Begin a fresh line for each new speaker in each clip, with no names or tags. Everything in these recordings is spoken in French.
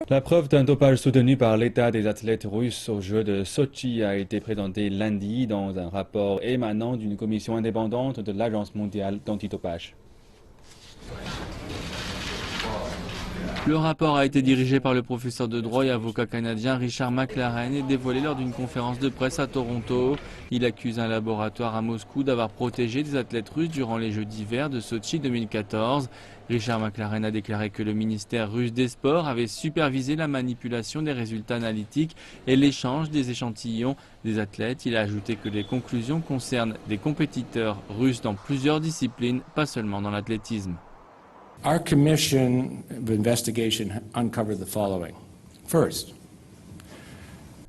La preuve d'un dopage soutenu par l'État des athlètes russes aux Jeux de Sochi a été présentée lundi dans un rapport émanant d'une commission indépendante de l'Agence mondiale d'antidopage.
Le rapport a été dirigé par le professeur de droit et avocat canadien Richard McLaren et dévoilé lors d'une conférence de presse à Toronto. Il accuse un laboratoire à Moscou d'avoir protégé des athlètes russes durant les Jeux d'hiver de Sochi 2014. Richard McLaren a déclaré que le ministère russe des Sports avait supervisé la manipulation des résultats analytiques et l'échange des échantillons des athlètes. Il a ajouté que les conclusions concernent des compétiteurs russes dans plusieurs disciplines, pas seulement dans l'athlétisme.
Our commission of investigation uncovered the following. First,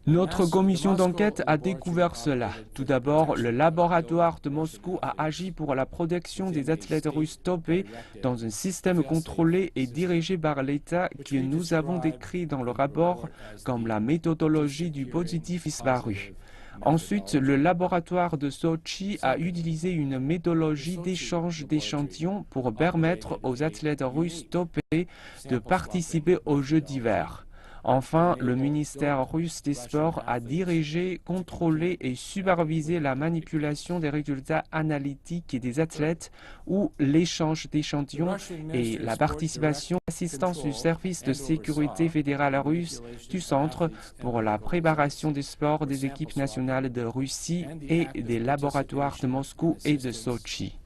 Notre commission d'enquête a découvert cela. Tout d'abord, le laboratoire de Moscou a agi pour la protection des athlètes russes dopés dans un système contrôlé et dirigé par l'État que nous avons décrit dans le rapport comme la méthodologie du positif disparu. Ensuite, le laboratoire de Sochi a utilisé une méthodologie d'échange d'échantillons pour permettre aux athlètes russes dopés de participer aux Jeux d'hiver. Enfin, le ministère russe des Sports a dirigé, contrôlé et supervisé la manipulation des résultats analytiques des athlètes ou l'échange d'échantillons et la participation à l'assistance du service de sécurité fédéral russe du Centre pour la préparation des sports des équipes nationales de Russie et des laboratoires de Moscou et de Sochi.